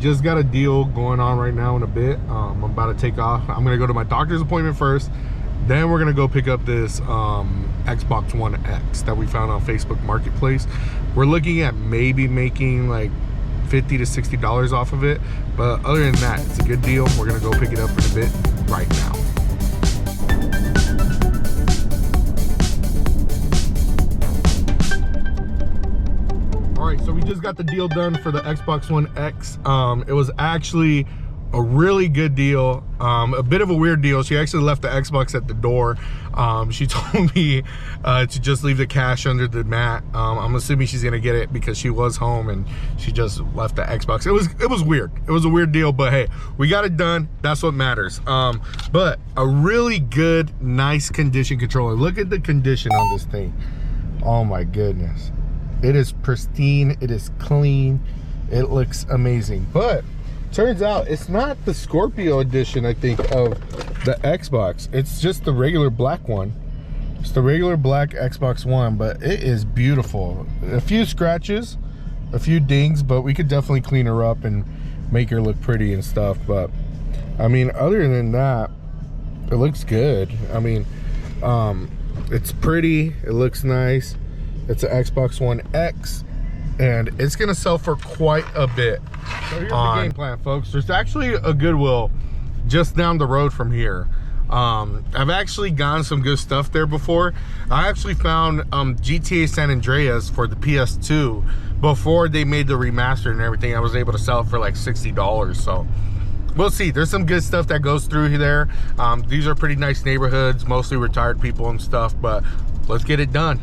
just got a deal going on right now in a bit. I'm about to take off. I'm gonna go to my doctor's appointment first. Then we're gonna go pick up this Xbox One X that we found on Facebook Marketplace. We're looking at maybe making like $50 to $60 off of it. But other than that, it's a good deal. We're gonna go pick it up in a bit right now. So we just got the deal done for the Xbox One X. It was actually a really good deal, a bit of a weird deal. She actually left the Xbox at the door. She told me to just leave the cash under the mat. I'm assuming she's gonna get it because she was home and she just left the Xbox. It was weird. It was a weird deal, but hey, we got it done. That's what matters. But a really good, nice condition controller. Look at the condition on this thing. Oh my goodness. It is pristine, it is clean, it looks amazing. But turns out it's not the Scorpio edition, I think, of the Xbox. It's just the regular black one. It's the regular black Xbox One, but it is beautiful. A few scratches, a few dings, but we could definitely clean her up and make her look pretty and stuff. But I mean, other than that, it looks good. I mean, it's pretty, it looks nice. It's an Xbox One X, and it's gonna sell for quite a bit. So here's the game plan, folks. There's actually a Goodwill just down the road from here. I've actually gotten some good stuff there before. I actually found GTA San Andreas for the PS2 before they made the remaster and everything. I was able to sell it for like $60, so we'll see. There's some good stuff that goes through there. These are pretty nice neighborhoods, mostly retired people and stuff, but let's get it done.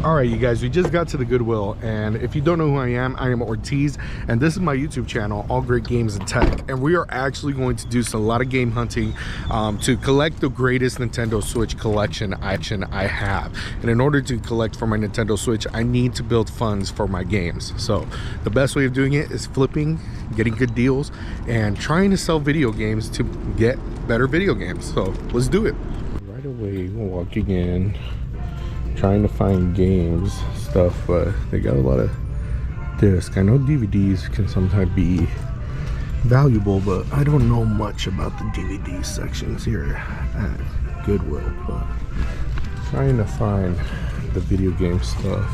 All right, you guys, we just got to the Goodwill, and if you don't know who I am Ortiz, and this is my YouTube channel, All Great Games and Tech, and we are actually going to do a lot of game hunting to collect the greatest Nintendo Switch collection I have. And in order to collect for my Nintendo Switch, I need to build funds for my games. So the best way of doing it is flipping, getting good deals, and trying to sell video games to get better video games. So let's do it. Right away, walking in, trying to find games stuff, but they got a lot of discs. I know DVDs can sometimes be valuable, but I don't know much about the DVD sections here at Goodwill. But trying to find the video game stuff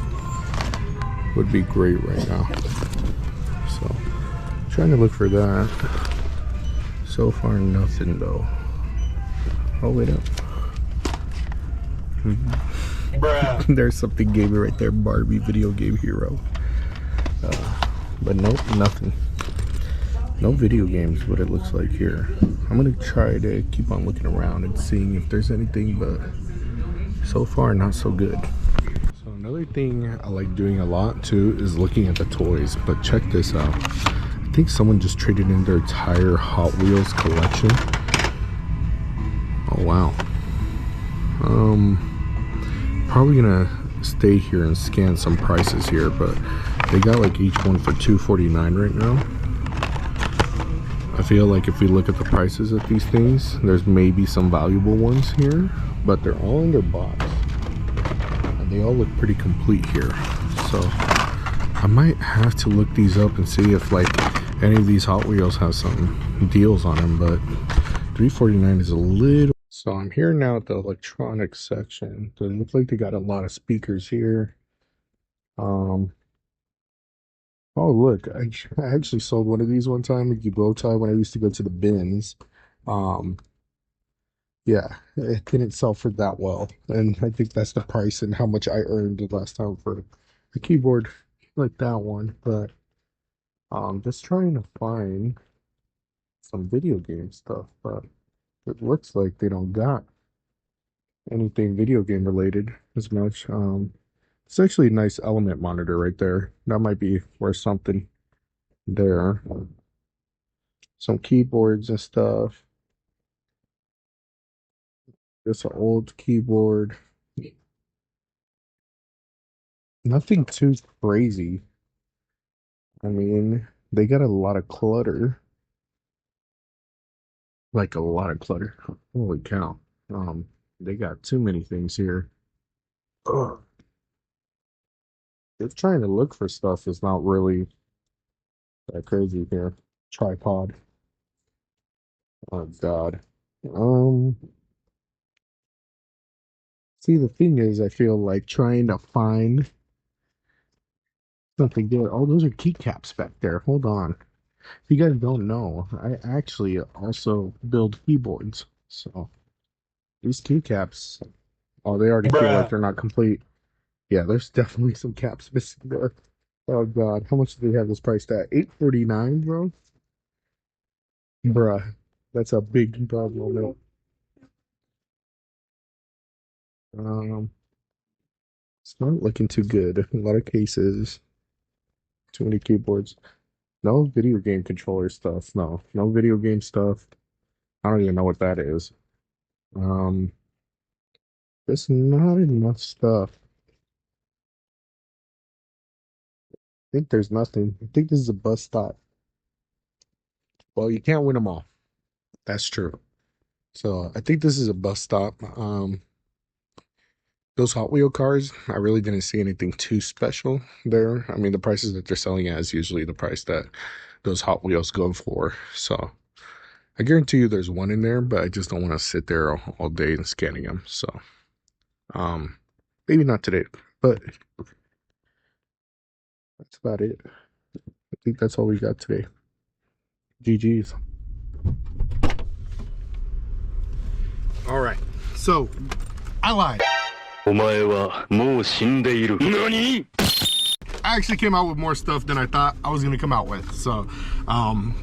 would be great right now. So trying to look for that. So far nothing though. Oh, wait up. There's something gamey right there, Barbie Video Game Hero. But nope, nothing. No video games, what it looks like here. I'm gonna try to keep on looking around and seeing if there's anything, but so far not so good. So another thing I like doing a lot too is looking at the toys, but check this out. I think someone just traded in their entire Hot Wheels collection. Oh wow. Probably gonna stay here and scan some prices here, but they got like each one for $2.49 right now. I feel like if we look at the prices of these things, there's maybe some valuable ones here, but they're all in their box and they all look pretty complete here. So I might have to look these up and see if like any of these Hot Wheels have some deals on them, but $3.49 is a little. So I'm here now at the electronics section. So it looks like they got a lot of speakers here. Oh look, I actually sold one of these one time, a bow tie, when I used to go to the bins. Yeah, it didn't sell for that well, and I think that's the price and how much I earned the last time for a keyboard like that one. But just trying to find some video game stuff, but it looks like they don't got anything video game related as much. It's actually a nice Element monitor right there. That might be worth something there. Some keyboards and stuff. It's an old keyboard. Nothing too crazy. I mean, they got a lot of clutter. Like a lot of clutter. Holy cow. They got too many things here. Ugh. Just trying to look for stuff is not really That crazy here. Tripod. Oh God. See, the thing is, I feel like trying to find something good. Oh, those are keycaps back there. Hold on. If you guys don't know, I actually also build keyboards. So these keycaps, oh, they already feel like they're not complete. Yeah, there's definitely some caps missing there. Oh God, how much do they have this priced at? $8.49, bro. Bruh, that's a big problem. Um, it's not looking too good. A lot of cases, too many keyboards. No video game controller stuff. No, no video game stuff. I don't even know what that is. Um, there's not enough stuff. I think there's nothing. I think this is a bus stop. Well, you can't win them all. That's true. So I think this is a bus stop. Those Hot Wheel cars, I really didn't see anything too special there. I mean, the prices that they're selling at is usually the price that those Hot Wheels go for. So I guarantee you there's one in there, but I just don't want to sit there all day and scanning them. So maybe not today, but that's about it. I think that's all we got today. GG's. All right, so I lied. I actually came out with more stuff than I thought I was gonna come out with. So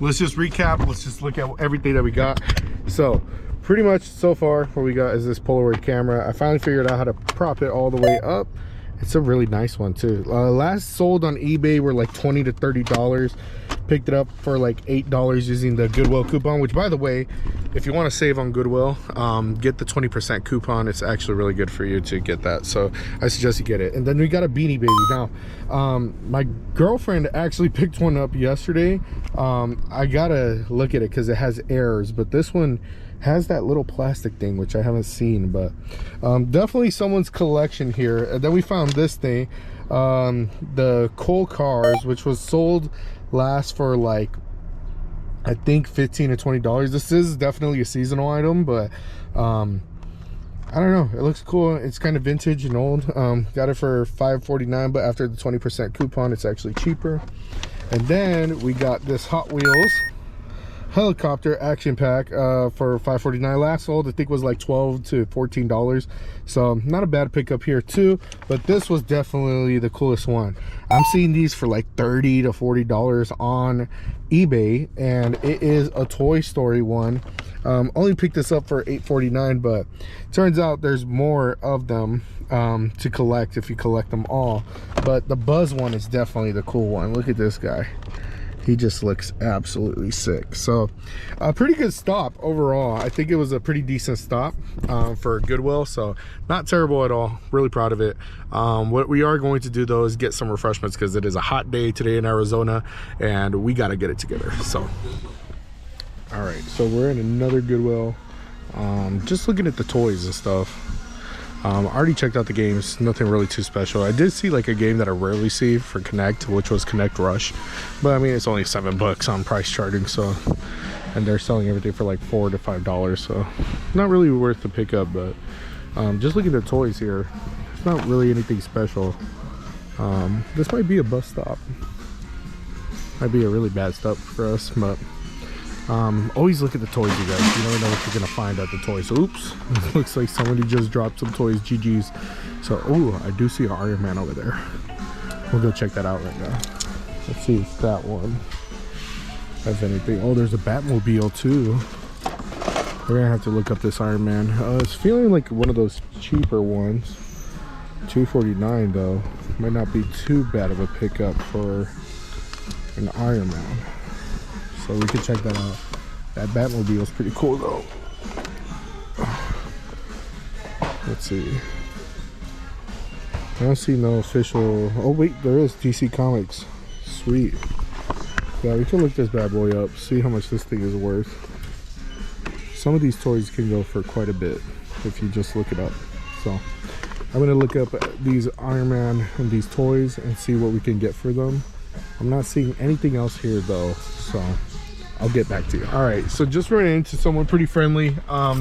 let's just recap. Let's just look at everything that we got. So pretty much so far what we got is this Polaroid camera. I finally figured out how to prop it all the way up. It's a really nice one too. Last sold on eBay were like $20 to $30. Picked it up for like $8 using the Goodwill coupon, which by the way, if you want to save on Goodwill, get the 20% coupon. It's actually really good for you to get that, so I suggest you get it. And then we got a Beanie Baby. Now my girlfriend actually picked one up yesterday. I gotta look at it because it has errors, but this one has that little plastic thing, which I haven't seen, but definitely someone's collection here. And then we found this thing, the Coal Cars, which was sold last for like I think $15 to $20. This is definitely a seasonal item, but I don't know, it looks cool. It's kind of vintage and old. Got it for $5.49, but after the 20% coupon it's actually cheaper. And then we got this Hot Wheels helicopter action pack for $5.49. Last sold I think was like $12 to $14, so not a bad pickup here too. But this was definitely the coolest one. I'm seeing these for like $30 to $40 on eBay, and it is a Toy Story one. Only picked this up for $8.49, but turns out there's more of them to collect if you collect them all. But the Buzz one is definitely the cool one. Look at this guy. He just looks absolutely sick. So a pretty good stop overall. I think it was a pretty decent stop for Goodwill, so not terrible at all. Really proud of it. What we are going to do though is get some refreshments because it is a hot day today in Arizona and we got to get it together. So all right, so we're in another Goodwill, just looking at the toys and stuff. I already checked out the games, nothing really too special. I did see like a game that I rarely see for Connect, which was Connect Rush, but I mean it's only $7 on price charting, so, and they're selling everything for like $4 to $5, so not really worth the pickup. But just looking at the toys here, it's not really anything special. This might be a bus stop, might be a really bad stop for us, but always look at the toys, you guys. You never know what you're gonna find at the toys. Oops, looks like somebody just dropped some toys. GG's. So oh, I do see an Iron Man over there. We'll go check that out right now. Let's see if that one has anything. Oh, there's a Batmobile too. We're gonna have to look up this Iron Man. It's feeling like one of those cheaper ones. $2.49 though. Might not be too bad of a pickup for an Iron Man. So we can check that out. That Batmobile is pretty cool though. Let's see. I don't see no official. Oh wait, there is DC Comics. Sweet. Yeah, we can look this bad boy up, see how much this thing is worth. Some of these toys can go for quite a bit if you just look it up. So I'm gonna look up these Iron Man and these toys and see what we can get for them. I'm not seeing anything else here though, so I'll get back to you. All right, so just running into someone pretty friendly.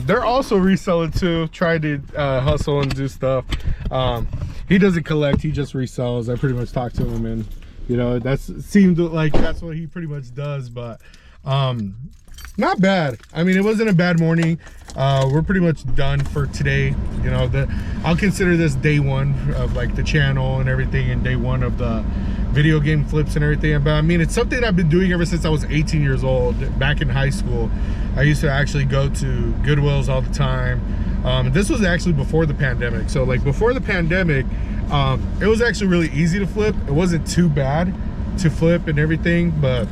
They're also reselling too, trying to hustle and do stuff. He doesn't collect, he just resells. I pretty much talked to him, and you know, seemed like that's what he pretty much does. But not bad. I mean, it wasn't a bad morning. We're pretty much done for today. You know, I'll consider this day one of like the channel and everything, and day one of the video game flips and everything. But I mean, it's something I've been doing ever since I was 18 years old. Back in high school, I used to actually go to Goodwills all the time. This was actually before the pandemic. So like before the pandemic, it was actually really easy to flip. It wasn't too bad to flip and everything, but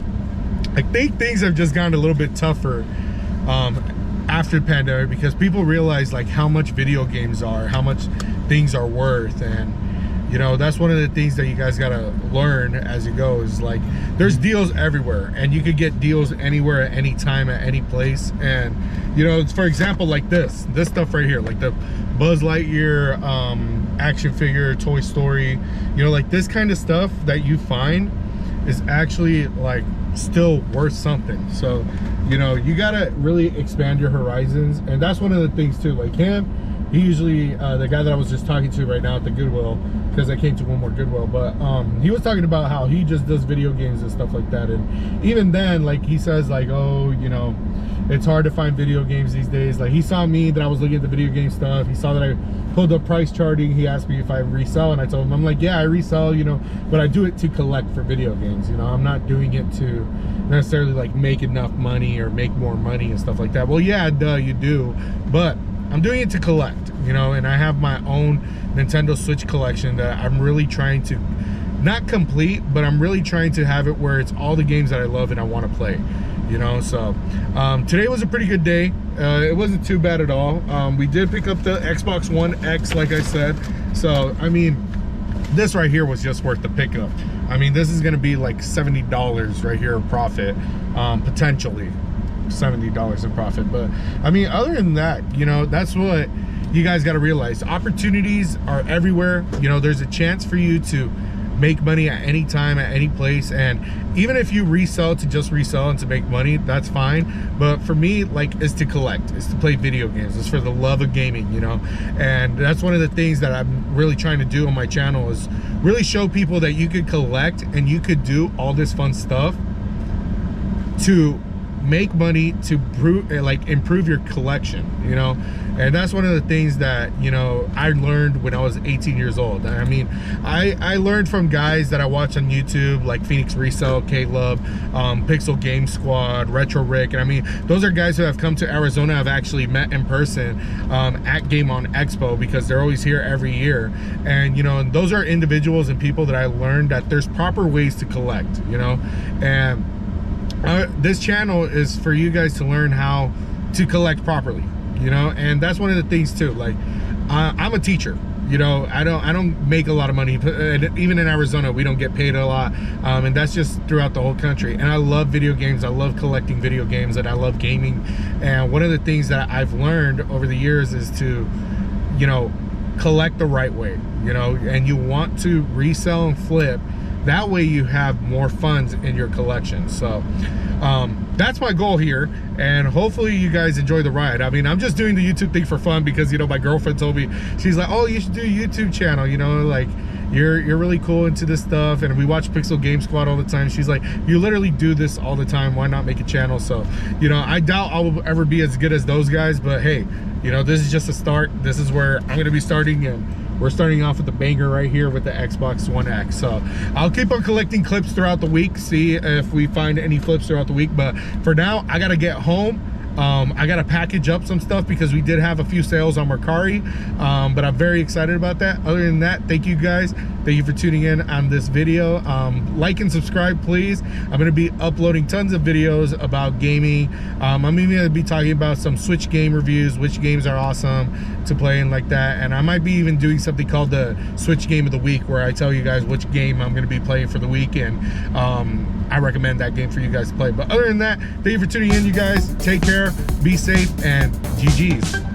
I think things have just gotten a little bit tougher after the pandemic, because people realize like how much video games are, how much things are worth. And you know, that's one of the things that you guys gotta learn as you go, is like there's deals everywhere, and you could get deals anywhere at any time at any place. And you know, for example, like this stuff right here, like the Buzz Lightyear action figure, Toy Story, you know, like this kind of stuff that you find is actually like still worth something. So you know, you gotta really expand your horizons. And that's one of the things too, like him, he usually the guy that I was just talking to right now at the Goodwill, because I came to one more Goodwill, but he was talking about how he just does video games and stuff like that. And even then, like he says like, oh, you know, it's hard to find video games these days. Like he saw me that I was looking at the video game stuff, he saw that I pulled up price charting, he asked me if I resell, and I told him, I'm like, yeah, I resell, you know, but I do it to collect for video games. You know, I'm not doing it to necessarily like make enough money or make more money and stuff like that. Well, yeah, duh, you do, but I'm doing it to collect, you know. And I have my own Nintendo Switch collection that I'm really trying to not complete, but I'm really trying to have it where it's all the games that I love and I want to play, you know. So today was a pretty good day. It wasn't too bad at all. We did pick up the Xbox One X, like I said. So I mean, this right here was just worth the pickup. I mean, this is going to be like $70 right here in profit, potentially $70 in profit. But I mean, other than that, you know, that's what you guys got to realize. Opportunities are everywhere. You know, there's a chance for you to make money at any time, at any place. And even if you resell to just resell and to make money, that's fine. But for me, like, is to collect, is to play video games, it's for the love of gaming, you know. And that's one of the things that I'm really trying to do on my channel, is really show people that you could collect and you could do all this fun stuff to make money, to improve your collection, you know. And that's one of the things that, you know, I learned when I was 18 years old. I mean, I learned from guys that I watch on YouTube, like Phoenix Resell, Caleb, Pixel Game Squad, Retro Rick. And I mean, those are guys who have come to Arizona, I've actually met in person at Game On Expo, because they're always here every year. And you know, those are individuals and people that I learned that there's proper ways to collect, you know. And this channel is for you guys to learn how to collect properly, you know. And that's one of the things too, like I'm a teacher, you know. I don't make a lot of money, even in Arizona we don't get paid a lot, and that's just throughout the whole country. And I love video games, I love collecting video games, and I love gaming. And one of the things that I've learned over the years is to, you know, collect the right way, you know. And you want to resell and flip, that way you have more funds in your collection. So that's my goal here, and hopefully you guys enjoy the ride. I mean, I'm just doing the YouTube thing for fun because, you know, my girlfriend told me, she's like, oh, you should do a YouTube channel, you know, like you're really cool into this stuff, and we watch Pixel Game Squad all the time. She's like, you literally do this all the time, why not make a channel? So, you know, I doubt I will ever be as good as those guys, but hey, you know, this is just a start. This is where I'm gonna be starting, and we're starting off with the banger right here with the Xbox One X. So I'll keep on collecting clips throughout the week, see if we find any flips throughout the week. But for now, I gotta get home. I gotta package up some stuff because we did have a few sales on Mercari, but I'm very excited about that. Other than that, thank you guys. Thank you for tuning in on this video. Like and subscribe, please. I'm gonna be uploading tons of videos about gaming. I'm even gonna be talking about some Switch game reviews, which games are awesome to play and like that. And I might be even doing something called the Switch Game of the Week, where I tell you guys which game I'm gonna be playing for the week, and I recommend that game for you guys to play. But other than that, thank you for tuning in, you guys. Take care, be safe, and GG's.